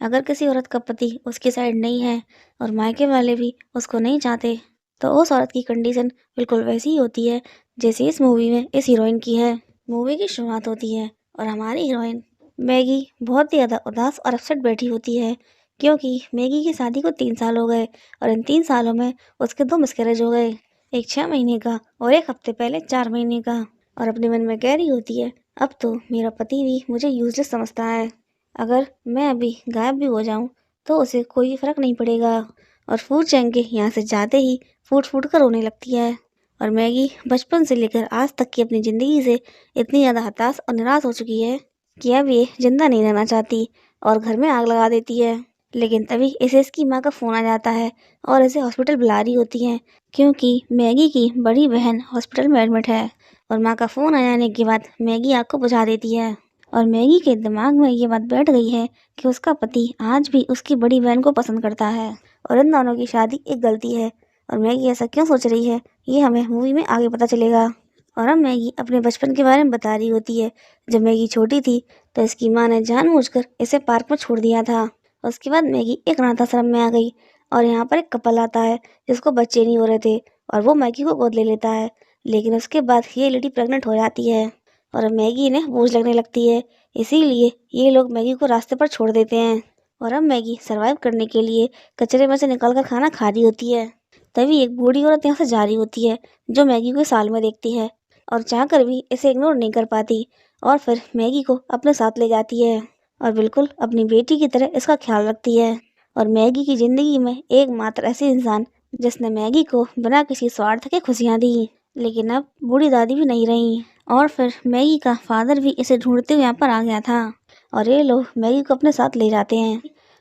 अगर किसी औरत का पति उसकी साइड नहीं है और मायके वाले भी उसको नहीं चाहते, तो उस औरत की कंडीशन बिल्कुल वैसी ही होती है जैसे इस मूवी में इस हीरोइन की है। मूवी की शुरुआत होती है और हमारी हीरोइन मैगी बहुत ही ज़्यादा उदास और अपसेट बैठी होती है, क्योंकि मैगी की शादी को 3 साल हो गए और इन 3 सालों में उसके 2 मिसकैरेज हो गए, एक 6 महीने का और एक हफ्ते पहले 4 महीने का। और अपने मन में कह रही होती है, अब तो मेरा पति भी मुझे यूजलेस समझता है। अगर मैं अभी गायब भी हो जाऊं तो उसे कोई फर्क नहीं पड़ेगा। और फूड चैंग के यहाँ से जाते ही फूट फूट कर रोने लगती है। और मैगी बचपन से लेकर आज तक की अपनी ज़िंदगी से इतनी ज़्यादा हताश और निराश हो चुकी है कि अब ये जिंदा नहीं रहना चाहती और घर में आग लगा देती है। लेकिन तभी इसे इसकी माँ का फ़ोन आ जाता है और इसे हॉस्पिटल बुला रही होती है, क्योंकि मैगी की बड़ी बहन हॉस्पिटल में एडमिट है। और माँ का फ़ोन आ जाने के बाद मैगी आग को बुझा देती है। और मैगी के दिमाग में ये बात बैठ गई है कि उसका पति आज भी उसकी बड़ी बहन को पसंद करता है और इन दोनों की शादी एक गलती है। और मैगी ऐसा क्यों सोच रही है, ये हमें मूवी में आगे पता चलेगा। और अब मैगी अपने बचपन के बारे में बता रही होती है। जब मैगी छोटी थी तो इसकी माँ ने जानबूझकर इसे पार्क में छोड़ दिया था। उसके बाद मैगी एक अनाथ आश्रम में आ गई और यहाँ पर एक कपल आता है जिसको बच्चे नहीं हो रहे थे और वो मैगी को गोद ले लेता है। लेकिन उसके बाद ये लेडी प्रेग्नेंट हो जाती है और अब मैगी इन्हें बोझ लगने लगती है, इसीलिए ये लोग मैगी को रास्ते पर छोड़ देते हैं। और अब मैगी सरवाइव करने के लिए कचरे में से निकाल कर खाना खा रही होती है। तभी एक बूढ़ी औरत यहाँ से जा रही होती है जो मैगी को साल में देखती है और चाहकर भी इसे इग्नोर नहीं कर पाती और फिर मैगी को अपने साथ ले जाती है और बिल्कुल अपनी बेटी की तरह इसका ख्याल रखती है। और मैगी की ज़िंदगी में एकमात्र ऐसी इंसान जिसने मैगी को बिना किसी स्वार्थ के खुशियाँ दी। लेकिन अब बूढ़ी दादी भी नहीं रही और फिर मैगी का फादर भी इसे ढूंढते हुए यहाँ पर आ गया था और ये लोग मैगी को अपने साथ ले जाते हैं।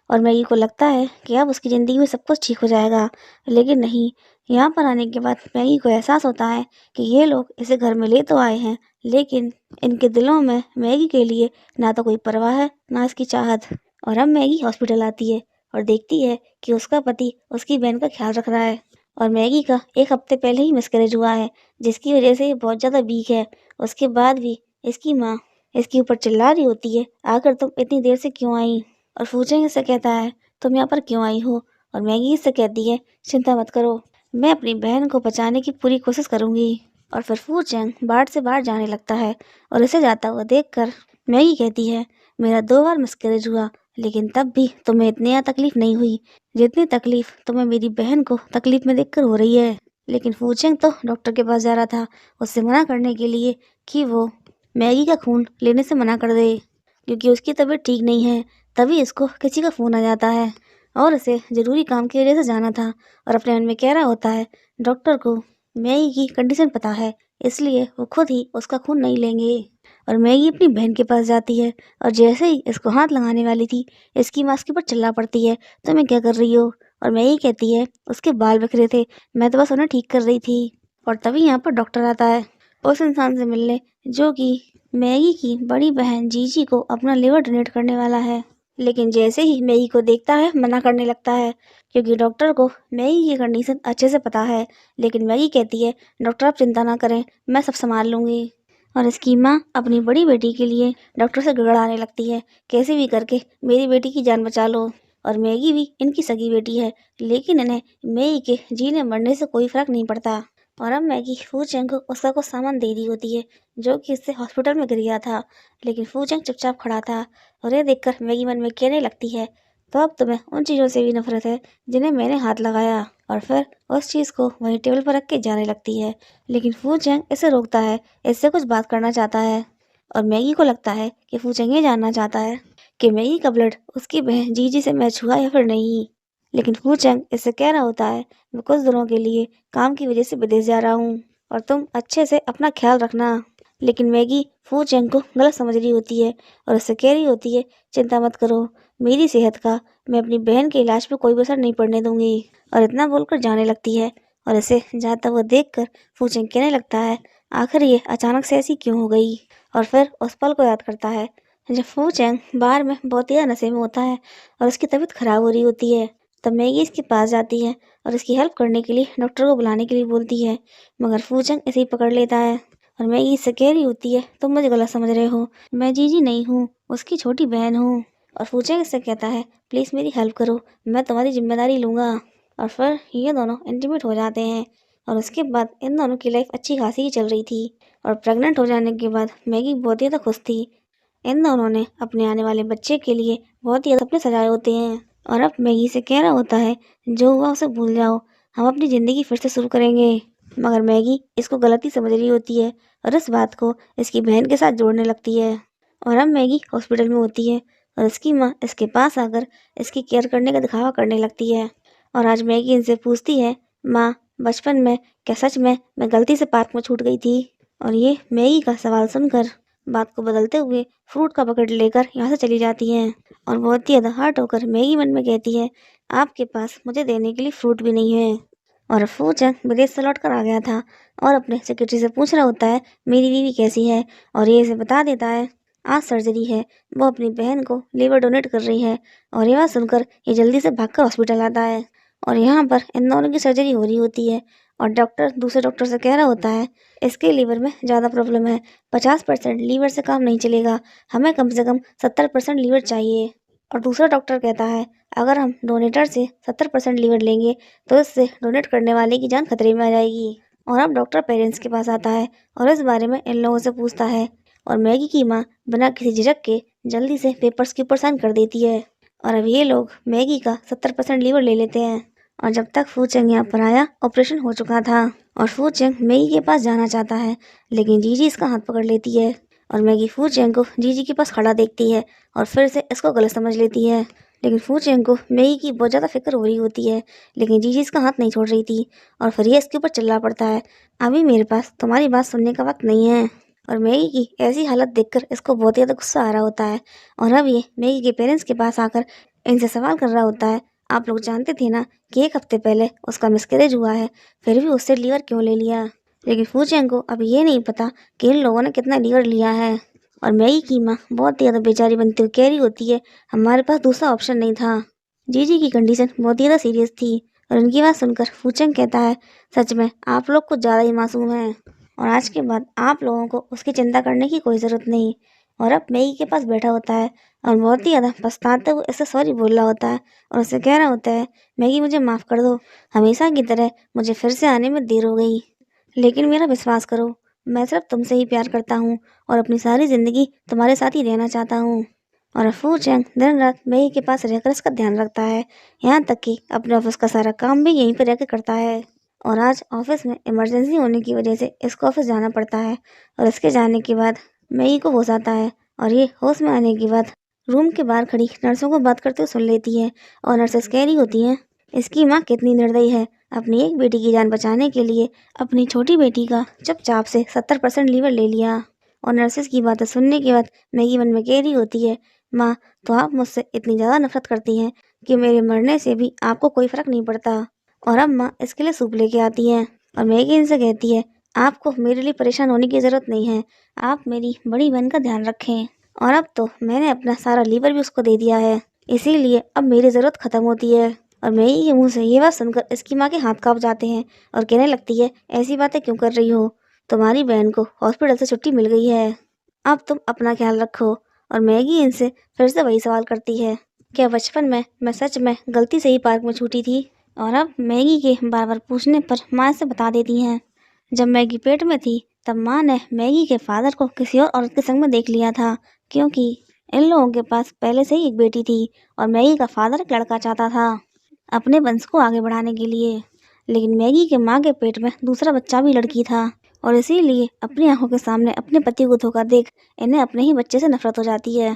और मैगी को लगता है कि अब उसकी ज़िंदगी में सब कुछ ठीक हो जाएगा, लेकिन नहीं। यहाँ पर आने के बाद मैगी को एहसास होता है कि ये लोग इसे घर में ले तो आए हैं, लेकिन इनके दिलों में मैगी के लिए ना तो कोई परवाह है ना इसकी चाहत। और अब मैगी हॉस्पिटल आती है और देखती है कि उसका पति उसकी बहन का ख्याल रख रहा है और मैगी का एक हफ्ते पहले ही मिसकैरेज हुआ है, जिसकी वजह से ये बहुत ज़्यादा वीक है। उसके बाद भी इसकी माँ इसके ऊपर चिल्ला रही होती है, आखिर तुम इतनी देर से क्यों आई। और फूचेंग इससे कहता है, तुम यहाँ पर क्यों आई हो। और मैगी इससे कहती है, चिंता मत करो, मैं अपनी बहन को बचाने की पूरी कोशिश करूंगी। और फिर फूचेंग बाट से बाहर जाने लगता है और इसे जाता हुआ देखकर मैगी कहती है, मेरा 2 बार मिसकैरेज हुआ, लेकिन तब भी तुम्हें इतनी ज़्यादा तकलीफ नहीं हुई जितनी तकलीफ तुम्हें मेरी बहन को तकलीफ में देखकर हो रही है। लेकिन फूचेंग तो डॉक्टर के पास जा रहा था उससे मना करने के लिए कि वो मैगी का खून लेने से मना कर दे, क्योंकि उसकी तबीयत ठीक नहीं है। तभी इसको किसी का फ़ोन आ जाता है और इसे ज़रूरी काम की वजह से जाना था और अपने मन में कह रहा होता है, डॉक्टर को मैगी की कंडीशन पता है, इसलिए वो खुद ही उसका खून नहीं लेंगे। और मैगी अपनी बहन के पास जाती है और जैसे ही इसको हाथ लगाने वाली थी, इसकी माँ उसके ऊपर चिल्ला पड़ती है, तुम्हें क्या कर रही हो। और मैगी कहती है, उसके बाल बिखरे थे, मैं तो बस उन्हें ठीक कर रही थी। और तभी यहाँ पर डॉक्टर आता है उस इंसान से मिलने जो कि मैगी की बड़ी बहन जीजी को अपना लिवर डोनेट करने वाला है। लेकिन जैसे ही मैगी को देखता है मना करने लगता है, क्योंकि डॉक्टर को मैगी की कंडीशन अच्छे से पता है। लेकिन मैगी कहती है, डॉक्टर आप चिंता ना करें, मैं सब संभाल लूँगी। और इसकी माँ अपनी बड़ी बेटी के लिए डॉक्टर से गड़गड़ाने लगती है, कैसे भी करके मेरी बेटी की जान बचा लो। और मैगी भी इनकी सगी बेटी है, लेकिन इन्हें मैगी के जीने मरने से कोई फर्क नहीं पड़ता। और अब मैगी फूचेंग को उसका कुछ सामान दे दी होती है जो कि इससे हॉस्पिटल में गिर गया था, लेकिन फूचेंग चुपचाप खड़ा था। और ये देखकर मैगी मन में कहने लगती है, तो अब तुम्हें उन चीज़ों से भी नफरत है जिन्हें मैंने हाथ लगाया। और फिर उस चीज़ को वहीं टेबल पर रख के जाने लगती है, लेकिन फूचेंग इसे रोकता है, इससे कुछ बात करना चाहता है। और मैगी को लगता है कि फूचेंग ये जानना चाहता है कि मैगी का ब्लड उसकी बहन जीजी से मैच हुआ या फिर नहीं। लेकिन फूचेंग इससे कह रहा होता है, मैं कुछ दिनों के लिए काम की वजह से विदेश जा रहा हूँ और तुम अच्छे से अपना ख्याल रखना। लेकिन मैगी फूचेंग को गलत समझ रही होती है और उससे कह रही होती है, चिंता मत करो, मेरी सेहत का मैं अपनी बहन के इलाज पे कोई भी असर नहीं पड़ने दूंगी। और इतना बोलकर जाने लगती है और इसे जाता हुआ देखकर फूचेंग कहने लगता है, आखिर ये अचानक से ऐसी क्यों हो गई। और फिर उस पल को याद करता है जब फूचेंग बार में बहुत ही नशे में होता है और उसकी तबीयत खराब हो रही होती है। तब मैगी इसके पास जाती है और इसकी हेल्प करने के लिए डॉक्टर को बुलाने के लिए बोलती है, मगर फूचेंग इसे ही पकड़ लेता है। और मैगी इससे कह रही होती है, तुम मुझे गलत समझ रहे हो, मैं जीजी नहीं हूँ, उसकी छोटी बहन हूँ। और फूचेंग इससे कहता है, प्लीज़ मेरी हेल्प करो, मैं तुम्हारी जिम्मेदारी लूँगा। और फिर ये दोनों इंटीमेट हो जाते हैं और उसके बाद इन दोनों की लाइफ अच्छी खासी ही चल रही थी। और प्रेग्नेंट हो जाने के बाद मैगी बहुत ही ज़्यादा खुश थी। इन दोनों ने अपने आने वाले बच्चे के लिए बहुत ही ज़्यादा सपने सजाए होते हैं और अब मैगी से कह रहा होता है, जो हुआ उसे भूल जाओ, हम अपनी ज़िंदगी फिर से शुरू करेंगे। मगर मैगी इसको गलती समझ रही होती है और इस बात को इसकी बहन के साथ जोड़ने लगती है। और अब मैगी हॉस्पिटल में होती है और इसकी माँ इसके पास आकर इसकी केयर करने का दिखावा करने लगती है। और आज मैगी इनसे पूछती है, माँ बचपन में क्या सच में मैं गलती से पार्क में छूट गई थी? और ये मैगी का सवाल सुनकर बात को बदलते हुए फ्रूट का बकेट लेकर यहाँ से चली जाती हैं और बहुत ही ज़्यादा हर्ट होकर मैगी मन में कहती है, आपके पास मुझे देने के लिए फ्रूट भी नहीं है। और फूचंग विदेश से लौट कर आ गया था और अपने सेक्रेटरी से पूछ रहा होता है, मेरी बीवी कैसी है? और ये इसे बता देता है, आज सर्जरी है, वो अपनी बहन को लीवर डोनेट कर रही है। और ये बात सुनकर ये जल्दी से भागकर हॉस्पिटल आता है और यहाँ पर इन दोनों की सर्जरी हो रही होती है और डॉक्टर दूसरे डॉक्टर से कह रहा होता है, इसके लीवर में ज़्यादा प्रॉब्लम है, 50% लीवर से काम नहीं चलेगा, हमें कम से कम 70% लीवर चाहिए। और दूसरा डॉक्टर कहता है, अगर हम डोनेटर से 70% लीवर लेंगे तो इससे डोनेट करने वाले की जान खतरे में आ जाएगी। और अब डॉक्टर पेरेंट्स के पास आता है और इस बारे में इन लोगों से पूछता है और मैगी की माँ बिना किसी झिझक के जल्दी से पेपर्स के ऊपर साइन कर देती है। और अब ये लोग मैगी का 70% लीवर ले लेते हैं। और जब तक फूचेंग यहाँ पर आया, ऑपरेशन हो चुका था और फूचेंग मैगी के पास जाना चाहता है, लेकिन जीजी इसका हाथ पकड़ लेती है और मैगी फूचेंग को जीजी के पास खड़ा देखती है और फिर से इसको गलत समझ लेती है। लेकिन फूचेंग को मैगी की बहुत ज़्यादा फिक्र हो रही होती है, लेकिन जीजी इसका हाथ नहीं छोड़ रही थी और फिर ये इसके ऊपर चिल्ला पड़ता है, अभी मेरे पास तुम्हारी बात सुनने का वक्त नहीं है। और मैगी की ऐसी हालत देखकर इसको बहुत ही ज़्यादा गुस्सा आ रहा होता है और अब ये मैगी के पेरेंट्स के पास आकर इनसे सवाल कर रहा होता है, आप लोग जानते थे ना कि 1 हफ्ते पहले उसका मिसकैरेज हुआ है, फिर भी उससे लीवर क्यों ले लिया? लेकिन फूचेंग को अब ये नहीं पता कि इन लोगों ने कितना लीवर लिया है। और मैगी की माँ बहुत ही ज़्यादा बेचारी बनती हुई कह रही होती है, हमारे पास दूसरा ऑप्शन नहीं था। जीजी की कंडीशन बहुत ही ज़्यादा सीरियस थी और उनकी बात सुनकर फूचेंग कहता है, सच में आप लोग कुछ ज़्यादा ही मासूम हैं और आज के बाद आप लोगों को उसकी चिंता करने की कोई ज़रूरत नहीं। और अब मैगी के पास बैठा होता है और बहुत ही ज़्यादा पछताते हुए इससे सॉरी बोल रहा होता है और उससे कह रहा होता है, मैगी मुझे माफ़ कर दो, हमेशा की तरह मुझे फिर से आने में देर हो गई, लेकिन मेरा विश्वास करो, मैं सिर्फ तुमसे ही प्यार करता हूँ और अपनी सारी ज़िंदगी तुम्हारे साथ ही रहना चाहता हूँ। और फूचेंग दिन रात मैगी के पास रहकर इसका ध्यान रखता है, यहाँ तक कि अपने ऑफिस का सारा काम भी यहीं पर रहकर करता है। और आज ऑफिस में इमरजेंसी होने की वजह से इसको ऑफिस जाना पड़ता है और इसके जाने के बाद मैगी को होश आता है और ये होश में आने के बाद रूम के बाहर खड़ी नर्सों को बात करते हुए सुन लेती है और नर्सेस कह रही होती हैं, इसकी माँ कितनी निर्दयी है, अपनी एक बेटी की जान बचाने के लिए अपनी छोटी बेटी का चुपचाप से 70% लीवर ले लिया। और नर्सेस की बातें सुनने के बाद मैगी मन में कह रही होती है, माँ तो आप मुझसे इतनी ज़्यादा नफरत करती हैं कि मेरे मरने से भी आपको कोई फ़र्क नहीं पड़ता। और अब माँ इसके लिए सूप लेके आती है और मैगी इनसे कहती है, आपको मेरे लिए परेशान होने की ज़रूरत नहीं है, आप मेरी बड़ी बहन का ध्यान रखें। और अब तो मैंने अपना सारा लीवर भी उसको दे दिया है, इसीलिए अब मेरी ज़रूरत ख़त्म होती है। और मैगी के मुंह से ये बात सुनकर इसकी माँ के हाथ काँप जाते हैं और कहने लगती है, ऐसी बातें क्यों कर रही हो, तुम्हारी बहन को हॉस्पिटल से छुट्टी मिल गई है, अब तुम अपना ख्याल रखो। और मैगी इनसे फिर से वही सवाल करती है, क्या बचपन में मैं सच में गलती से ही पार्क में छूटी थी? और अब मैगी के बार बार पूछने पर माँ से बता देती हैं, जब मैगी पेट में थी तब माँ ने मैगी के फादर को किसी और औरत के संग में देख लिया था, क्योंकि इन लोगों के पास पहले से ही एक बेटी थी और मैगी का फादर एक लड़का चाहता था अपने वंश को आगे बढ़ाने के लिए। लेकिन मैगी के माँ के पेट में दूसरा बच्चा भी लड़की था और इसीलिए अपनी आंखों के सामने अपने पति को धोखा देख इन्हें अपने ही बच्चे से नफरत हो जाती है।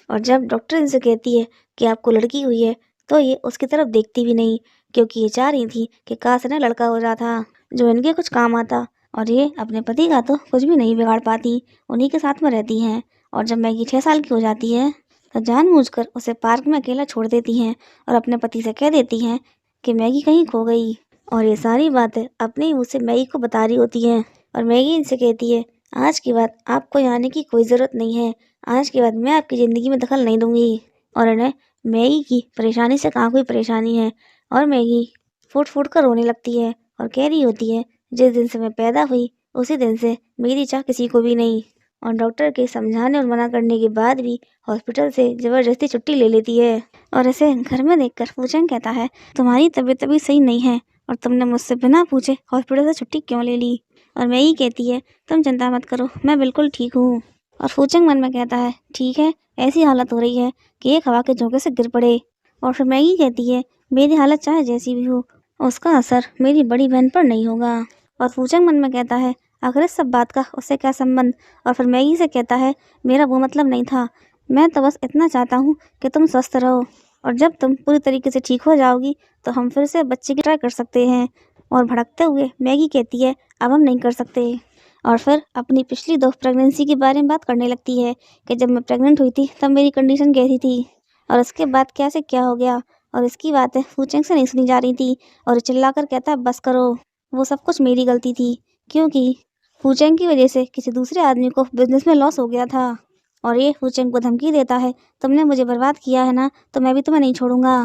और जब डॉक्टर इनसे कहती है कि आपको लड़की हुई है तो ये उसकी तरफ देखती भी नहीं, क्योंकि ये चाह रही थी कि काश इन्हें लड़का हो जाता जो इनके कुछ काम आता। और ये अपने पति का तो कुछ भी नहीं बिगाड़ पाती, उन्हीं के साथ में रहती हैं। और जब मैगी 6 साल की हो जाती है तो जानबूझकर उसे पार्क में अकेला छोड़ देती हैं और अपने पति से कह देती हैं कि मैगी कहीं खो गई। और ये सारी बातें अपने ही मुँह से मैगी को बता रही होती हैं और मैगी इनसे कहती है, आज के बाद आपको यहाँ आने की कोई ज़रूरत नहीं है, आज के बाद मैं आपकी ज़िंदगी में दखल नहीं दूंगी। और इन्हें मैगी की परेशानी से कहाँ कोई परेशानी है और मैगी फूट फूट कर रोने लगती है और कह रही होती है, जिस दिन से मैं पैदा हुई उसी दिन से मेरी चाह किसी को भी नहीं। और डॉक्टर के समझाने और मना करने के बाद भी हॉस्पिटल से ज़बरदस्ती छुट्टी ले लेती है। और इसे घर में देखकर फूचेंग कहता है, तुम्हारी तबीयत अभी सही नहीं है और तुमने मुझसे बिना पूछे हॉस्पिटल से छुट्टी क्यों ले ली। और मैगी कहती है, तुम चिंता मत करो, मैं बिल्कुल ठीक हूँ। और फूचेंग मन में कहता है, ठीक है, ऐसी हालत हो रही है कि एक हवा के झोंके से गिर पड़े। और फिर मैगी कहती है, मेरी हालत चाहे जैसी भी हो, उसका असर मेरी बड़ी बहन पर नहीं होगा। और फूचेंग मन में कहता है, आखिर इस सब बात का उससे क्या संबंध। और फिर मैगी से कहता है, मेरा वो मतलब नहीं था, मैं तो बस इतना चाहता हूँ कि तुम स्वस्थ रहो और जब तुम पूरी तरीके से ठीक हो जाओगी तो हम फिर से बच्चे की ट्राई कर सकते हैं। और भड़कते हुए मैगी कहती है, अब हम नहीं कर सकते। और फिर अपनी पिछली 2 प्रेगनेंसी के बारे में बात करने लगती है कि जब मैं प्रेग्नेंट हुई थी तब मेरी कंडीशन कैसी थी और उसके बाद क्या से क्या हो गया। और इसकी बातें फूचेंग से नहीं सुनी जा रही थी और चिल्लाकर कहता है, बस करो, वो सब कुछ मेरी गलती थी, क्योंकि फूचेंग की वजह से किसी दूसरे आदमी को बिजनेस में लॉस हो गया था। और ये फूचेंग को धमकी देता है, तुमने मुझे बर्बाद किया है ना, तो मैं भी तुम्हें नहीं छोड़ूंगा।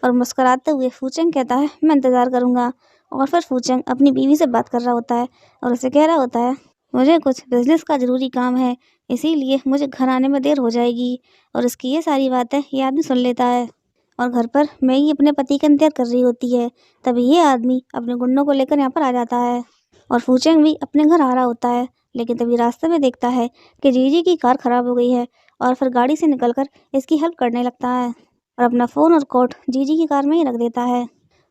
और मुस्कुराते हुए फूचेंग कहता है, मैं इंतज़ार करूंगा। और फिर फूचेंग अपनी बीवी से बात कर रहा होता है और उसे कह रहा होता है, मुझे कुछ बिजनेस का ज़रूरी काम है, इसीलिए मुझे घर आने में देर हो जाएगी। और उसकी ये सारी बातें ये आदमी सुन लेता है। और घर पर मैगी अपने पति का इंतजार कर रही होती है, तभी ये आदमी अपने गुंडों को लेकर यहाँ पर आ जाता है। और फूचेंग भी अपने घर आ रहा होता है, लेकिन तभी रास्ते में देखता है कि जीजी की कार खराब हो गई है और फिर गाड़ी से निकलकर इसकी हेल्प करने लगता है और अपना फ़ोन और कोट जीजी की कार में ही रख देता है।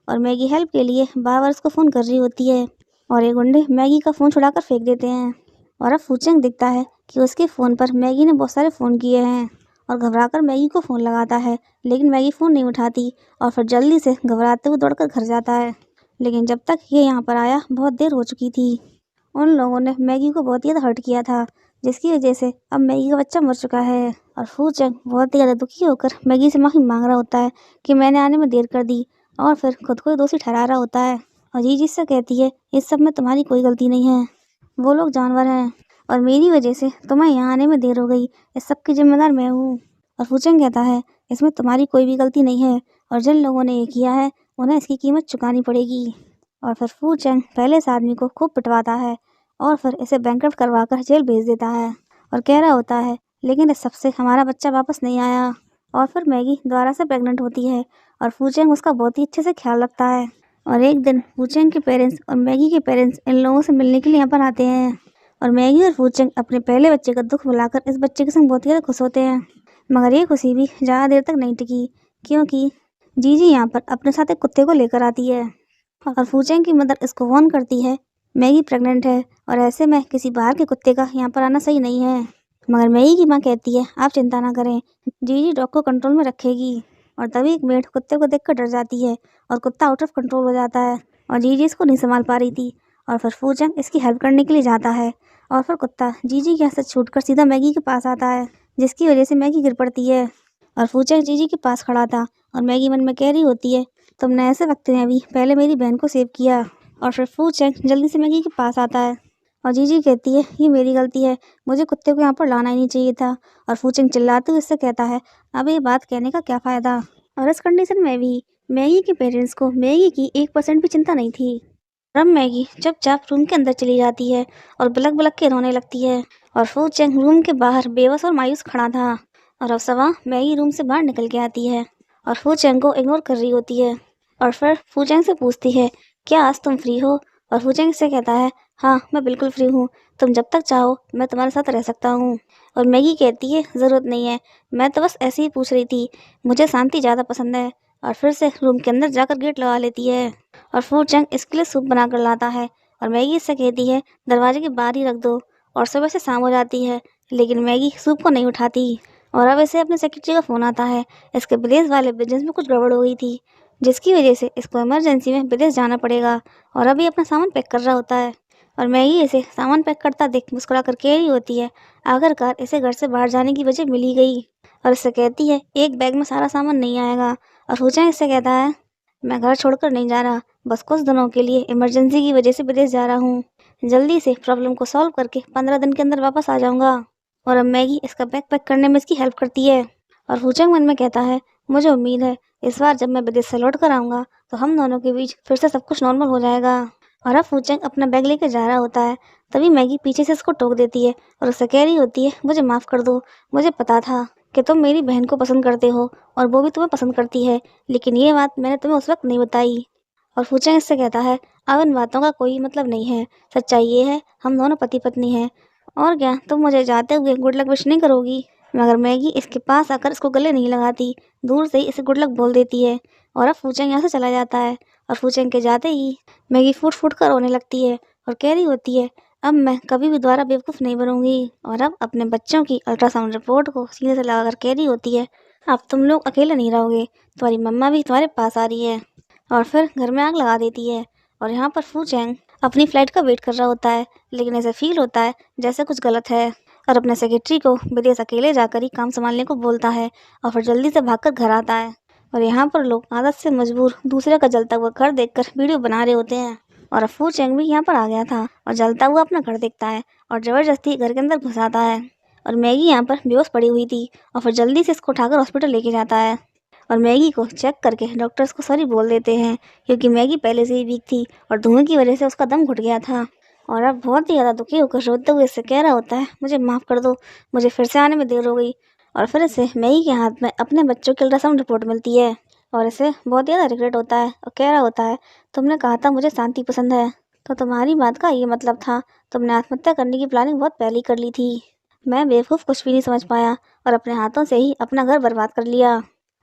और मैगी हेल्प के लिए बार बार उसको फ़ोन कर रही होती है और ये गुंडे मैगी का फ़ोन छुड़ाकर फेंक देते हैं। और अब फूचेंग दिखता है कि उसके फ़ोन पर मैगी ने बहुत सारे फ़ोन किए हैं और घबराकर मैगी को फ़ोन लगाता है, लेकिन मैगी फ़ोन नहीं उठाती और फिर जल्दी से घबराते हुए दौड़कर घर जाता है। लेकिन जब तक ये यहाँ पर आया बहुत देर हो चुकी थी। उन लोगों ने मैगी को बहुत ही ज़्यादा हर्ट किया था, जिसकी वजह से अब मैगी का बच्चा मर चुका है। और फूचेंग बहुत ही ज़्यादा दुखी होकर मैगी से माफ़ी मांग रहा होता है कि मैंने आने में देर कर दी और फिर खुद को ही दोषी ठहरा रहा होता है। और जीजी से कहती है, इस सब में तुम्हारी कोई गलती नहीं है, वो लोग जानवर हैं और मेरी वजह से तुम्हें यहाँ आने में देर हो गई, इस सब की जिम्मेदार मैं हूँ। और फूचेंग कहता है, इसमें तुम्हारी कोई भी गलती नहीं है और जिन लोगों ने ये किया है उन्हें इसकी कीमत चुकानी पड़ेगी। और फिर फूचेंग पहले इस आदमी को खूब पिटवाता है और फिर इसे बैंकरप्ट करवाकर जेल भेज देता है और कह रहा होता है, लेकिन इस सबसे हमारा बच्चा वापस नहीं आया। और फिर मैगी दोबारा से प्रेग्नेंट होती है और फूचेंग उसका बहुत ही अच्छे से ख्याल रखता है। और एक दिन फूचेंग के पेरेंट्स और मैगी के पेरेंट्स इन लोगों से मिलने के लिए यहाँ पर आते हैं और मैगी और फूचेंग अपने पहले बच्चे का दुख भुलाकर इस बच्चे के संग बहुत ही ज़्यादा खुश होते हैं। मगर ये खुशी भी ज़्यादा देर तक नहीं टिकी, क्योंकि जीजी यहाँ पर अपने साथ एक कुत्ते को लेकर आती है और फूचेंग की मदर इसको वार्न करती है, मैगी प्रेग्नेंट है और ऐसे में किसी बाहर के कुत्ते का यहाँ पर आना सही नहीं है। मगर मैगी की माँ कहती है, आप चिंता ना करें, जीजी डॉग को कंट्रोल में रखेगी। और तभी एक मेड कुत्ते को देखकर डर जाती है और कुत्ता आउट ऑफ कंट्रोल हो जाता है और जीजी इसको नहीं संभाल पा रही थी। और फिर फूचेंग इसकी हेल्प करने के लिए जाता है और फिर कुत्ता जीजी के हाथ से छूटकर सीधा मैगी के पास आता है, जिसकी वजह से मैगी गिर पड़ती है। और फूचेंग जीजी के पास खड़ा था और मैगी मन में कह रही होती है, तुमने ऐसे वक्त में भी पहले मेरी बहन को सेव किया। और फिर फूचेंग जल्दी से मैगी के पास आता है और जीजी कहती है, ये मेरी गलती है, मुझे कुत्ते को यहाँ पर लाना ही नहीं चाहिए था। और फूचेंग चिल्लाते हुए इससे कहता है, अब ये बात कहने का क्या फ़ायदा। और इस कंडीशन में भी मैगी के पेरेंट्स को मैगी की 1% भी चिंता नहीं थी। अब मैगी चुपचाप रूम के अंदर चली जाती है और बलक बलक के रोने लगती है और फूचेंग रूम के बाहर बेबस और मायूस खड़ा था। और अब सवा मैगी रूम से बाहर निकल के आती है और फूचेंग को इग्नोर कर रही होती है और फिर फूचेंग से पूछती है, क्या आज तुम फ्री हो। और फूचेंग से कहता है, हाँ मैं बिल्कुल फ्री हूँ, तुम जब तक चाहो मैं तुम्हारे साथ रह सकता हूँ। और मैगी कहती है, ज़रूरत नहीं है, मैं तो बस ऐसे ही पूछ रही थी, मुझे शांति ज़्यादा पसंद है। और फिर से रूम के अंदर जाकर गेट लगा लेती है और फूचेंग इसके लिए सूप बनाकर लाता है और मैगी इससे कहती है, दरवाजे के बाहर ही रख दो। और सुबह से शाम हो जाती है, लेकिन मैगी सूप को नहीं उठाती। और अब इसे अपने सेक्रेटरी का फ़ोन आता है, इसके विदेश वाले बिजनेस में कुछ गड़बड़ हो गई थी, जिसकी वजह से इसको इमरजेंसी में विदेश जाना पड़ेगा। और अभी अपना सामान पैक कर रहा होता है और मैगी इसे सामान पैक करता देख मुस्कुरा कर कह रही होती है, आखिरकार इसे घर से बाहर जाने की वजह मिल ही गई। और इससे कहती है, एक बैग में सारा सामान नहीं आएगा। और फूचेंग इससे कहता है, मैं घर छोड़कर नहीं जा रहा, बस कुछ दिनों के लिए इमरजेंसी की वजह से विदेश जा रहा हूँ, जल्दी से प्रॉब्लम को सॉल्व करके 15 दिन के अंदर वापस आ जाऊँगा। और अब मैगी इसका बैग पैक करने में इसकी हेल्प करती है और फूचेंग मन में कहता है, मुझे उम्मीद है इस बार जब मैं विदेश से लौट कर आऊँगा तो हम दोनों के बीच फिर से सब कुछ नॉर्मल हो जाएगा। और अब फूचेंग अपना बैग लेकर जा रहा होता है। तभी मैगी पीछे से उसको टोक देती है और उससे कह रही होती है, मुझे माफ़ कर दो, मुझे पता था कि तुम मेरी बहन को पसंद करते हो और वो भी तुम्हें पसंद करती है, लेकिन ये बात मैंने तुम्हें उस वक्त नहीं बताई। और फूचेंग इससे कहता है, अब इन बातों का कोई मतलब नहीं है, सच्चाई ये है हम दोनों पति पत्नी हैं। और क्या तुम मुझे जाते हुए गुड लक विश नहीं करोगी? मगर मैगी इसके पास आकर इसको गले नहीं लगाती, दूर से ही इसे गुड लक बोल देती है। और अब फूचेंग यहाँ से चला जाता है और फूचेंग के जाते ही मैगी फूट फूट कर रोने लगती है और कह रही होती है, अब मैं कभी भी दोबारा बेवकूफ़ नहीं बनूंगी। और अब अपने बच्चों की अल्ट्रासाउंड रिपोर्ट को सीने से लगाकर कह रही होती है, अब तुम लोग अकेले नहीं रहोगे, तुम्हारी मम्मा भी तुम्हारे पास आ रही है। और फिर घर में आग लगा देती है। और यहाँ पर फू चैंग अपनी फ्लाइट का वेट कर रहा होता है, लेकिन ऐसा फील होता है जैसे कुछ गलत है और अपने सेक्रेटरी को विदेश अकेले जाकर ही काम संभालने को बोलता है और फिर जल्दी से भागकर घर आता है। और यहाँ पर लोग आदत से मजबूर दूसरे का जलता हुआ घर देखकर वीडियो बना रहे होते हैं। और फू चैंग भी यहाँ पर आ गया था और जलता हुआ अपना घर देखता है और जबरदस्ती घर के अंदर घुसाता है। और मैगी यहाँ पर बेहोश पड़ी हुई थी और फिर जल्दी से इसको उठाकर हॉस्पिटल लेके जाता है। और मैगी को चेक करके डॉक्टर्स को सॉरी बोल देते हैं, क्योंकि मैगी पहले से ही वीक थी और धुएं की वजह से उसका दम घुट गया था। और अब बहुत ही ज़्यादा दुखी होकर रोते हुए इससे कह रहा होता है, मुझे माफ़ कर दो, मुझे फिर से आने में देर हो गई। और फिर इसे मैगी के हाथ में अपने बच्चों की अल्ट्रासाउंड रिपोर्ट मिलती है और इसे बहुत ज़्यादा रिग्रेट होता है और कह रहा होता है, तुमने कहा था मुझे शांति पसंद है, तो तुम्हारी बात का ये मतलब था, तुमने आत्महत्या करने की प्लानिंग बहुत पहले ही कर ली थी। मैं बेवकूफ़ कुछ भी नहीं समझ पाया और अपने हाथों से ही अपना घर बर्बाद कर लिया।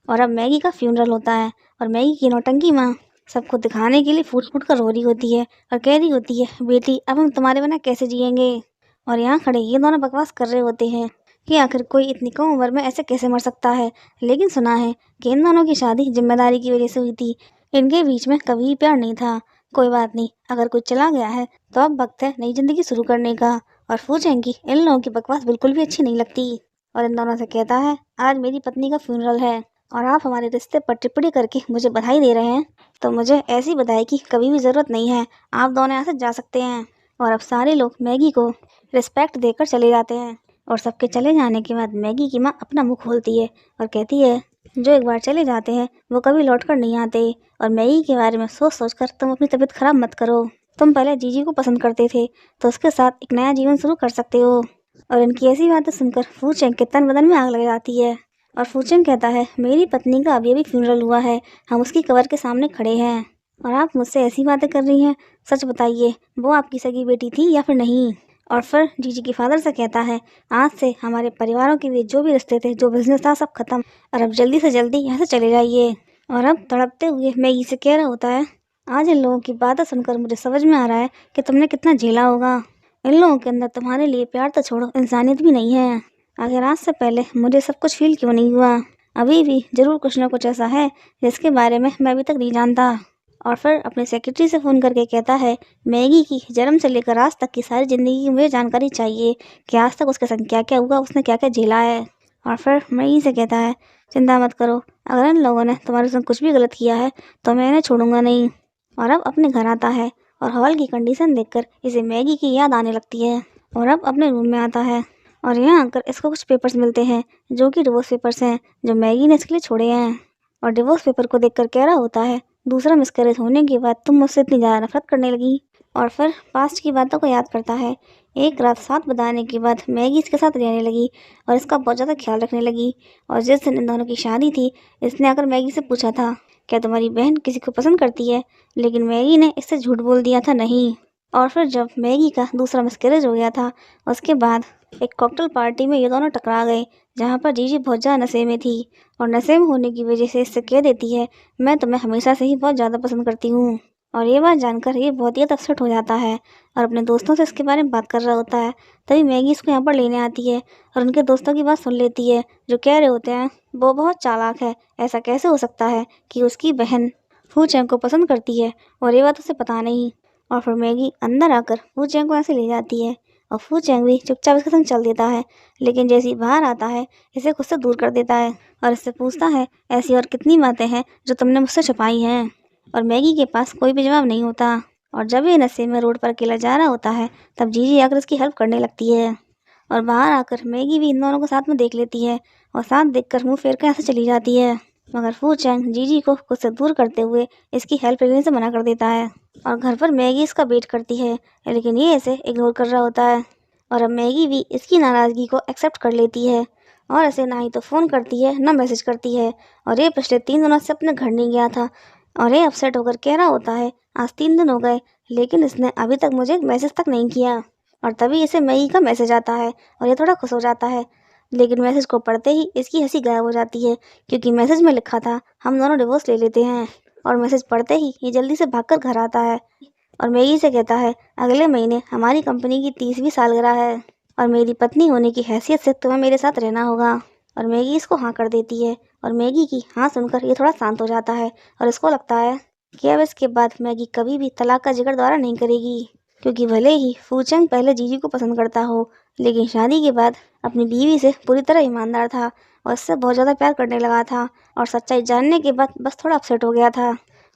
और अब मैगी का फ्यूनरल होता है और मैगी की नौटंकी माँ सबको दिखाने के लिए फूट फूट कर रो रही होती है और कह रही होती है, बेटी अब हम तुम्हारे बिना कैसे जिएंगे। और यहाँ खड़े ये दोनों बकवास कर रहे होते हैं कि आखिर कोई इतनी कम उम्र में ऐसे कैसे मर सकता है, लेकिन सुना है कि इन दोनों की शादी जिम्मेदारी की वजह से हुई थी, इनके बीच में कभी प्यार नहीं था। कोई बात नहीं, अगर कोई चला गया है तो अब वक्त है नई जिंदगी शुरू करने का। और फूचेंगी इन लोगों की बकवास बिल्कुल भी अच्छी नहीं लगती और इन दोनों से कहता है, आज मेरी पत्नी का फ्यूनरल है और आप हमारे रिश्ते पर टिप्पणी करके मुझे बधाई दे रहे हैं, तो मुझे ऐसी बधाई की कभी भी ज़रूरत नहीं है, आप दोनों यहाँ से जा सकते हैं। और अब सारे लोग मैगी को रिस्पेक्ट देकर चले जाते हैं और सबके चले जाने के बाद मैगी की माँ अपना मुंह खोलती है और कहती है, जो एक बार चले जाते हैं वो कभी लौट कर नहीं आते और मैगी के बारे में सोच सोच कर तुम अपनी तबीयत खराब मत करो। तुम पहले जीजी को पसंद करते थे तो उसके साथ एक नया जीवन शुरू कर सकते हो। और इनकी ऐसी बातें सुनकर फू चैंग के तन बदन में आग लग जाती है और फूचेंग कहता है, मेरी पत्नी का अभी अभी फ्यूनरल हुआ है, हम उसकी कबर के सामने खड़े हैं और आप मुझसे ऐसी बातें कर रही हैं, सच बताइए वो आपकी सगी बेटी थी या फिर नहीं। और फिर जीजी के फादर से कहता है, आज से हमारे परिवारों के बीच जो भी रिश्ते थे, जो बिजनेस था, सब खत्म और अब जल्दी से जल्दी यहाँ से चले जाइए। और अब तड़पते हुए मैगी से कह रहा होता है, आज इन लोगों की बातें सुनकर मुझे समझ में आ रहा है कि तुमने कितना झेला होगा। इन लोगों के अंदर तुम्हारे लिए प्यार तो छोड़ो, इंसानियत भी नहीं है। आखिर आज से पहले मुझे सब कुछ फील क्यों नहीं हुआ? अभी भी जरूर कुछ ना कुछ ऐसा है जिसके बारे में मैं अभी तक नहीं जानता। और फिर अपने सेक्रेटरी से फ़ोन करके कहता है, मैगी की जन्म से लेकर आज तक की सारी ज़िंदगी की मुझे जानकारी चाहिए कि आज तक उसके संग क्या क्या हुआ, उसने क्या क्या झेला है। और फिर मैगी से कहता है, चिंता मत करो, अगर इन लोगों ने तुम्हारे संग कुछ भी गलत किया है तो मैं इन्हें छोड़ूंगा नहीं। और अब अपने घर आता है और हॉल की कंडीशन देखकर इसे मैगी की याद आने लगती है और अब अपने रूम में आता है और यहाँ आकर इसको कुछ पेपर्स मिलते हैं जो कि डिवोर्स पेपर्स हैं जो मैगी ने इसके लिए छोड़े हैं। और डिवोर्स पेपर को देखकर कह रहा होता है, दूसरा मिसकैरेज होने के बाद तुम मुझसे इतनी ज़्यादा नफरत करने लगी। और फिर पास्ट की बातों को याद करता है। एक रात 7 बजाने के बाद मैगी इसके साथ रहने लगी और इसका बहुत ज़्यादा ख्याल रखने लगी। और जिस दिन इन दोनों की शादी थी, इसने आकर मैगी से पूछा था, क्या तुम्हारी बहन किसी को पसंद करती है? लेकिन मैगी ने इससे झूठ बोल दिया था, नहीं। और फिर जब मैगी का दूसरा मिसकैरेज हो गया था, उसके बाद एक कॉकटेल पार्टी में ये दोनों टकरा गए, जहाँ पर जीजी बहुत ज़्यादा नशे में थी और नशे में होने की वजह से इससे कह देती है, मैं तुम्हें हमेशा से ही बहुत ज़्यादा पसंद करती हूँ। और ये बात जानकर ये बहुत ही अपसेट हो जाता है और अपने दोस्तों से इसके बारे में बात कर रहा होता है। तभी मैगी इसको यहाँ पर लेने आती है और उनके दोस्तों की बात सुन लेती है, जो कह रहे होते हैं, वो बहुत चालाक है, ऐसा कैसे हो सकता है कि उसकी बहन फू चैंग को पसंद करती है और ये बात उसे पता नहीं। और फिर मैगी अंदर आकर फू चैंग को ऐसे ले जाती है और फू चैंग भी चुपचाप इसके संग चल देता है, लेकिन जैसे ही बाहर आता है इसे खुद से दूर कर देता है और इससे पूछता है, ऐसी और कितनी बातें हैं जो तुमने मुझसे छुपाई हैं। और मैगी के पास कोई भी जवाब नहीं होता। और जब ये नशे में रोड पर अकेला जा रहा होता है, तब जीजी आकर उसकी हेल्प करने लगती है और बाहर आकर मैगी भी इन दोनों को साथ में देख लेती है और साथ देखकर मुंह फेर कर यहाँ से चली जाती है। मगर फू चैंग जीजी को खुद से दूर करते हुए इसकी हेल्प लेने से मना कर देता है और घर पर मैगी इसका वेट करती है, लेकिन ये इसे इग्नोर कर रहा होता है। और अब मैगी भी इसकी नाराज़गी को एक्सेप्ट कर लेती है और इसे ना ही तो फ़ोन करती है ना मैसेज करती है। और ये पिछले 3 दिनों से अपने घर नहीं गया था और ये अपसेट होकर कह रहा होता है, आज 3 दिन हो गए लेकिन इसने अभी तक मुझे एक मैसेज तक नहीं किया। और तभी इसे मैगी का मैसेज आता है और ये थोड़ा खुश हो जाता है, लेकिन मैसेज को पढ़ते ही इसकी हंसी गायब हो जाती है क्योंकि मैसेज में लिखा था, हम दोनों डिवोर्स ले लेते हैं। और मैसेज पढ़ते ही ये जल्दी से भागकर घर आता है और मैगी से कहता है, अगले महीने हमारी कंपनी की 30वीं सालगिरह है और मेरी पत्नी होने की हैसियत से तुम्हें मेरे साथ रहना होगा। और मैगी इसको हाँ कर देती है और मैगी की हाँ सुनकर ये थोड़ा शांत हो जाता है और इसको लगता है कि अब इसके बाद मैगी कभी भी तलाक का जिक्र दोबारा नहीं करेगी, क्योंकि भले ही फू चैंग पहले जीजी को पसंद करता हो लेकिन शादी के बाद अपनी बीवी से पूरी तरह ईमानदार था और इससे बहुत ज़्यादा प्यार करने लगा था। और सच्चाई जानने के बाद बस थोड़ा अपसेट हो गया था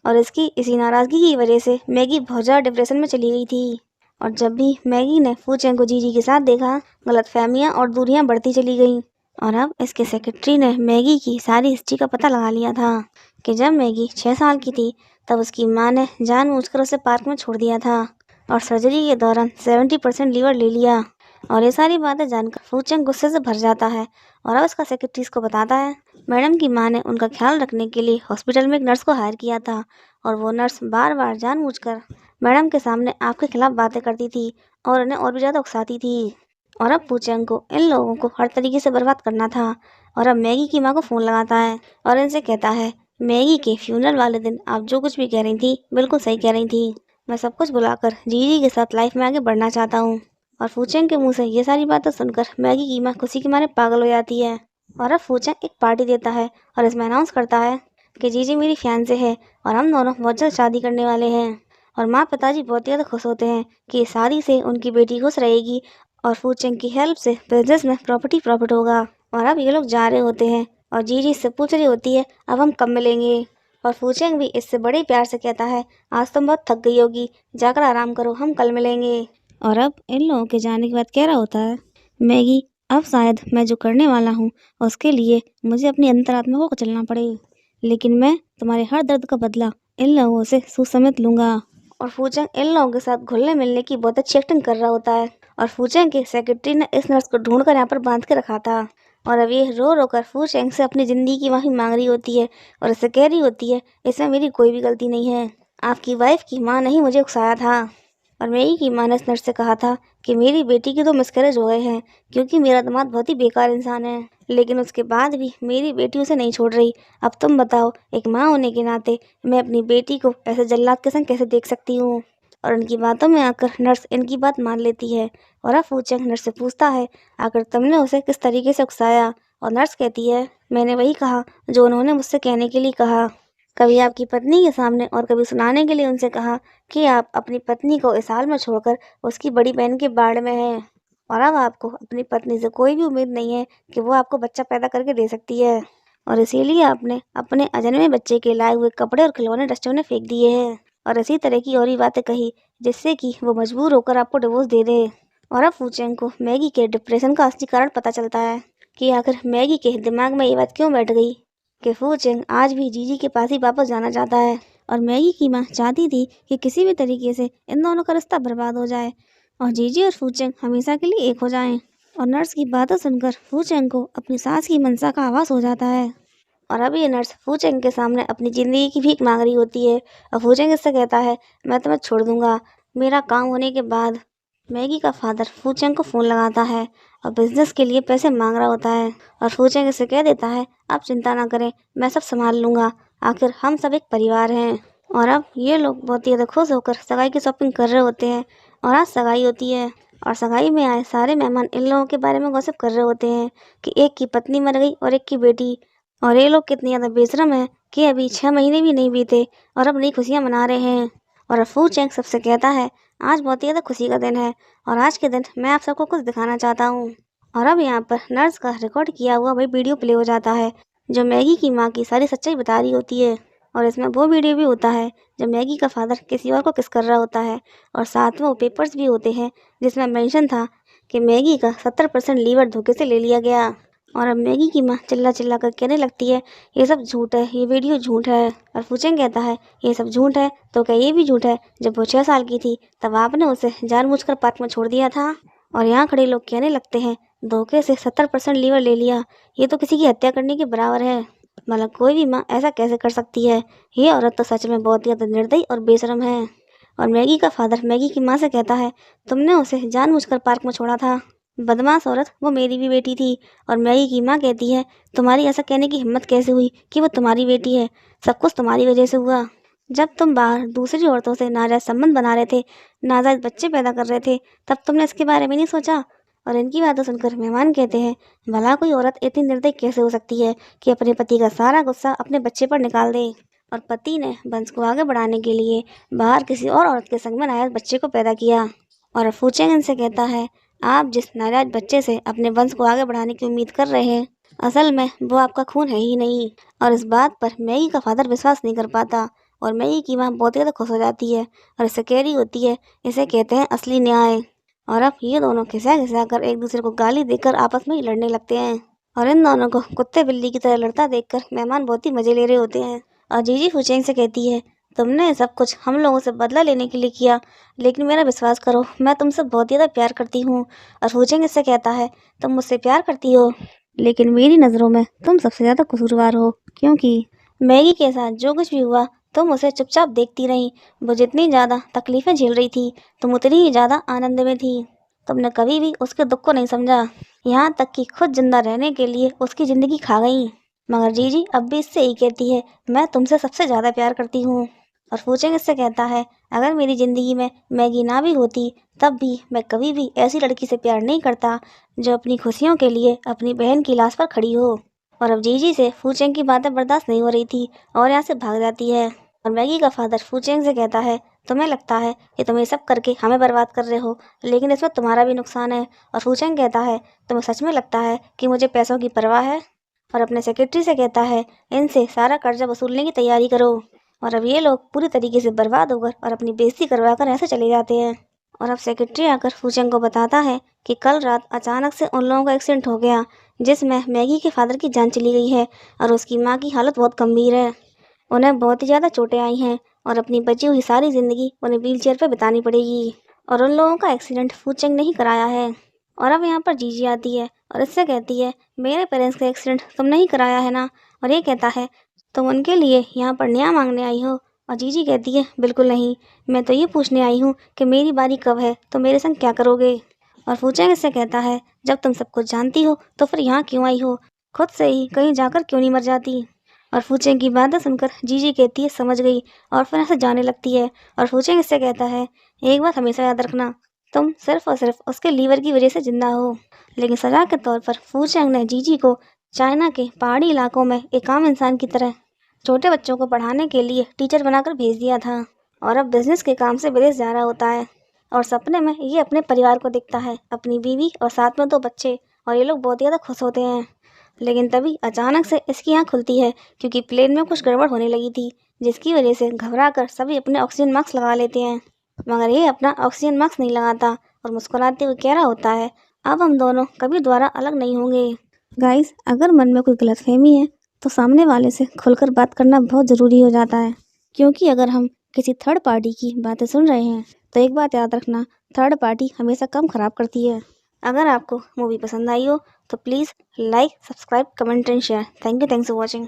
और इसकी इसी नाराज़गी की वजह से मैगी बहुत ज़्यादा डिप्रेशन में चली गई थी। और जब भी मैगी ने फू चैंग को जीजी के साथ देखा, गलतफहमियां और दूरियां बढ़ती चली गईं। और अब इसके सेक्रेटरी ने मैगी की सारी हिस्ट्री का पता लगा लिया था कि जब मैगी 6 साल की थी तब उसकी माँ ने जानबूझकर उसे पार्क में छोड़ दिया था और सर्जरी के दौरान 70% लीवर ले लिया। और ये सारी बातें जानकर फू चैंग गुस्से से भर जाता है और अब उसका सेक्रेटरी को बताता है, मैडम की माँ ने उनका ख्याल रखने के लिए हॉस्पिटल में एक नर्स को हायर किया था और वो नर्स बार बार जानबूझकर मैडम के सामने आपके खिलाफ बातें करती थी और उन्हें और भी ज़्यादा उकसाती थी। और अब फू चैंग को इन लोगों को हर तरीके से बर्बाद करना था। और अब मैगी की माँ को फ़ोन लगाता है और इनसे कहता है, मैगी के फ्यूनरल वाले दिन आप जो कुछ भी कह रही थी बिल्कुल सही कह रही थी, मैं सब कुछ भुलाकर जीजी के साथ लाइफ में आगे बढ़ना चाहता हूँ। और फू चैंग के मुंह से ये सारी बातें सुनकर मैगी की माँ खुशी के मारे पागल हो जाती है। और अब फू चैंग एक पार्टी देता है और इसमें अनाउंस करता है कि जीजी मेरी फियांसे है और हम दोनों बहुत जल्द शादी करने वाले हैं। और माँ पिताजी बहुत ज़्यादा खुश होते हैं कि इस शादी से उनकी बेटी खुश रहेगी और फू चैंग की हेल्प से बिजनेस में प्रॉफिट होगा। और अब ये लोग जा रहे होते हैं और जीजी इससे पूछ रही होती है, अब हम कब मिलेंगे। और फू चैंग भी इससे बड़े प्यार से कहता है, आज तुम बहुत थक गई होगी, जाकर आराम करो, हम कल मिलेंगे। और अब इन लोगों के जाने के बाद कह रहा होता है, मैगी अब शायद मैं जो करने वाला हूँ उसके लिए मुझे अपनी अंतरात्मा को कुचलना पड़े, लेकिन मैं तुम्हारे हर दर्द का बदला इन लोगों से सुसमेत लूंगा। और फू चैंग इन लोगों के साथ घुलने मिलने की बहुत अच्छी एक्टिंग कर रहा होता है और फू चैंग के सेक्रेटरी ने इस नर्स को ढूंढकर यहाँ पर बांध के रखा था। और अब ये रो रो कर फू चैंग से अपनी ज़िंदगी की माफ़ी मांग रही होती है और इससे कह रही होती है, इसमें मेरी कोई भी गलती नहीं है, आपकी वाइफ की माँ ने ही मुझे उकसाया था। और मैगी की माँ ने इस नर्स से कहा था कि मेरी बेटी की तो मिसकैरेज हो गए हैं क्योंकि मेरा दामाद बहुत ही बेकार इंसान है, लेकिन उसके बाद भी मेरी बेटी उसे नहीं छोड़ रही। अब तुम बताओ, एक माँ होने के नाते मैं अपनी बेटी को ऐसे जल्लाद के संग कैसे देख सकती हूँ। और उनकी बातों में आकर नर्स इनकी बात मान लेती है। और अब फू चैंग नर्स से पूछता है, आखिर तुमने उसे किस तरीके से उकसाया। और नर्स कहती है, मैंने वही कहा जो उन्होंने मुझसे कहने के लिए कहा, कभी आपकी पत्नी के सामने और कभी सुनाने के लिए उनसे कहा कि आप अपनी पत्नी को इस हाल में छोड़कर उसकी बड़ी बहन के बाड़ में हैं और अब आपको अपनी पत्नी से कोई भी उम्मीद नहीं है कि वो आपको बच्चा पैदा करके दे सकती है और इसीलिए आपने अपने अजन्मे बच्चे के लाए हुए कपड़े और खिलौने डस्टबिन में फेंक दिए हैं। और इसी तरह की और ही बातें कही जिससे कि वो मजबूर होकर आपको डिवोर्स दे दे। और अब फू चैंग को मैगी के डिप्रेशन का असली कारण पता चलता है कि आखिर मैगी के दिमाग में ये बात क्यों बैठ गई कि फू चैंग आज भी जीजी के पास ही वापस जाना चाहता है। और मैगी की माँ चाहती थी कि किसी भी तरीके से इन दोनों का रिश्ता बर्बाद हो जाए और जीजी और फू चैंग हमेशा के लिए एक हो जाएं। और नर्स की बातें सुनकर फू चैंग को अपनी सास की मनसा का आभास हो जाता है। और अब ये नर्स फू चैंग के सामने अपनी ज़िंदगी की भीख मांग रही होती है और फू चैंग इससे कहता है, मैं तुम्हें छोड़ दूंगा मेरा काम होने के बाद। मैगी का फादर फू चैंग को फ़ोन लगाता है और बिजनेस के लिए पैसे मांग रहा होता है और फू चैंग इसे कह देता है, आप चिंता ना करें, मैं सब संभाल लूँगा, आखिर हम सब एक परिवार हैं। और अब ये लोग बहुत ही ज़्यादा खुश होकर सगाई की शॉपिंग कर रहे होते हैं और आज सगाई होती है और सगाई में आए सारे मेहमान इन लोगों के बारे में गॉसिप कर रहे होते हैं कि एक की पत्नी मर गई और एक की बेटी। और ये लोग कितनी ज़्यादा बेशरम है कि अभी 6 महीने भी नहीं बीते और अब नई खुशियाँ मना रहे हैं। और अब फू चैंग सबसे कहता है, आज बहुत ही ज़्यादा खुशी का दिन है और आज के दिन मैं आप सबको कुछ दिखाना चाहता हूँ। और अब यहाँ पर नर्स का रिकॉर्ड किया हुआ वही वीडियो प्ले हो जाता है जो मैगी की माँ की सारी सच्चाई बता रही होती है। और इसमें वो वीडियो भी होता है जब मैगी का फादर किसी और को किस कर रहा होता है और साथ में वो पेपर्स भी होते हैं जिसमें मेंशन था कि मैगी का 70% लीवर धोखे से ले लिया गया। और अब मैगी की माँ चिल्ला चिल्ला कर कहने लगती है, ये सब झूठ है, ये वीडियो झूठ है। और फूचेंग कहता है, ये सब झूठ है तो क्या ये भी झूठ है? जब वो 6 साल की थी तब आपने उसे जानबूझकर पार्क में छोड़ दिया था। और यहाँ खड़े लोग कहने लगते हैं, धोखे से 70% लीवर ले लिया, ये तो किसी की हत्या करने के बराबर है। मतलब कोई भी माँ ऐसा कैसे कर सकती है? ये औरत तो सच में बहुत ज़्यादा निर्दयी और बेशरम है। और मैगी का फादर मैगी की माँ से कहता है, तुमने उसे जानबूझकर पार्क में छोड़ा था। बदमाश औरत, वो मेरी भी बेटी थी। और मैगी की माँ कहती है, तुम्हारी ऐसा कहने की हिम्मत कैसे हुई कि वो तुम्हारी बेटी है? सब कुछ तुम्हारी वजह से हुआ। जब तुम बाहर दूसरी औरतों से नाजायज संबंध बना रहे थे, नाजायज बच्चे पैदा कर रहे थे, तब तुमने इसके बारे में नहीं सोचा? और इनकी बातें सुनकर मेहमान कहते हैं, भला कोई औरत इतनी निर्दयी कैसे हो सकती है कि अपने पति का सारा गुस्सा अपने बच्चे पर निकाल दे? और पति ने वंश को आगे बढ़ाने के लिए बाहर किसी और औरत के संग में नाजायज बच्चे को पैदा किया। और फूचेंग इनसे कहता है, आप जिस नाजायज बच्चे से अपने वंश को आगे बढ़ाने की उम्मीद कर रहे हैं, असल में वो आपका खून है ही नहीं। और इस बात पर मैगी का फादर विश्वास नहीं कर पाता। और मैगी की माँ बहुत ज़्यादा खुश हो जाती है और इससे कह रही होती है, इसे कहते हैं असली न्याय। और अब ये दोनों खिसा खिसा कर एक दूसरे को गाली देकर आपस में ही लड़ने लगते हैं। और इन दोनों को कुत्ते बिल्ली की तरह लड़ता देखकर मेहमान बहुत ही मजे ले रहे होते हैं। और जीजी फुचेंग से कहती है, तुमने सब कुछ हम लोगों से बदला लेने के लिए किया, लेकिन मेरा विश्वास करो, मैं तुमसे बहुत ज़्यादा प्यार करती हूँ। और फुचेंग इससे कहता है, तुम मुझसे प्यार करती हो, लेकिन मेरी नज़रों में तुम सबसे ज़्यादा कसूरवार हो, क्योंकि मैगी के साथ जो कुछ भी हुआ तुम उसे चुपचाप देखती रही। वो जितनी ज़्यादा तकलीफ़ें झेल रही थी, तुम उतनी ही ज़्यादा आनंद में थी। तुमने कभी भी उसके दुख को नहीं समझा, यहाँ तक कि खुद जिंदा रहने के लिए उसकी ज़िंदगी खा गई। मगर जीजी अब भी इससे यही कहती है, मैं तुमसे सबसे ज़्यादा प्यार करती हूँ। और फूचेंग इससे कहता है, अगर मेरी ज़िंदगी में मैगी ना भी होती तब भी मैं कभी भी ऐसी लड़की से प्यार नहीं करता जो अपनी खुशियों के लिए अपनी बहन की लाश पर खड़ी हो। और अब जीजी से फूचेंग की बातें बर्दाश्त नहीं हो रही थी और यहाँ से भाग जाती है। और मैगी का फादर फूचेंग से कहता है, तुम्हें लगता है कि तुम ये सब करके हमें बर्बाद कर रहे हो, लेकिन इसमें तुम्हारा भी नुकसान है। और फूचेंग कहता है, तुम्हें सच में लगता है कि मुझे पैसों की परवाह है? और अपने सेक्रेटरी से कहता है, इनसे सारा कर्जा वसूलने की तैयारी करो। और अब ये लोग पूरी तरीके से बर्बाद होकर और अपनी बेइज्जती करवा कर ऐसे चले जाते हैं। और अब सेक्रेटरी आकर फूचेंग को बताता है कि कल रात अचानक से उन लोगों का एक्सीडेंट हो गया, जिसमें मैगी के फादर की जान चली गई है और उसकी माँ की हालत बहुत गंभीर है। उन्हें बहुत ही ज़्यादा चोटें आई हैं और अपनी बची हुई सारी ज़िंदगी उन्हें व्हीलचेयर पर बितानी पड़ेगी। और उन लोगों का एक्सीडेंट फूचेंग ने ही कराया है। और अब यहाँ पर जीजी आती है और इससे कहती है, मेरे पेरेंट्स का एक्सीडेंट तुमने ही कराया है ना? और ये कहता है, तुम उनके लिए यहाँ पर न्याय मांगने आई हो? और जीजी कहती है, बिल्कुल नहीं, मैं तो ये पूछने आई हूँ कि मेरी बारी कब है, तो मेरे संग क्या करोगे? और फूचेंग इससे कहता है, जब तुम सब कुछ जानती हो तो फिर यहाँ क्यों आई हो? खुद से ही कहीं जाकर क्यों नहीं मर जाती? और फूचेंग की बातें सुनकर जीजी कहती है, समझ गई, और फिर ऐसे जाने लगती है। और फूचेंग इससे कहता है, एक बात हमेशा याद रखना, तुम सिर्फ और सिर्फ उसके लीवर की वजह से जिंदा हो। लेकिन सजा के तौर पर फूचेंग ने जीजी को चाइना के पहाड़ी इलाकों में एक आम इंसान की तरह छोटे बच्चों को पढ़ाने के लिए टीचर बनाकर भेज दिया था। और अब बिजनेस के काम से विदेश जा रहा होता है और सपने में ये अपने परिवार को दिखता है, अपनी बीवी और साथ में 2 बच्चे। और ये लोग बहुत ज़्यादा खुश होते हैं। लेकिन तभी अचानक से इसकी आँख खुलती है, क्योंकि प्लेन में कुछ गड़बड़ होने लगी थी, जिसकी वजह से घबराकर सभी अपने ऑक्सीजन मास्क लगा लेते हैं। मगर ये अपना ऑक्सीजन मास्क नहीं लगाता और मुस्कुराते हुए कह रहा होता है, अब हम दोनों कभी दोबारा अलग नहीं होंगे। गाइस, अगर मन में कोई गलतफहमी है तो सामने वाले से खुलकर बात करना बहुत ज़रूरी हो जाता है, क्योंकि अगर हम किसी थर्ड पार्टी की बातें सुन रहे हैं तो एक बात याद रखना, थर्ड पार्टी हमेशा काम खराब करती है। अगर आपको मूवी पसंद आई हो तो please like, subscribe, comment and share. Thank you for watching.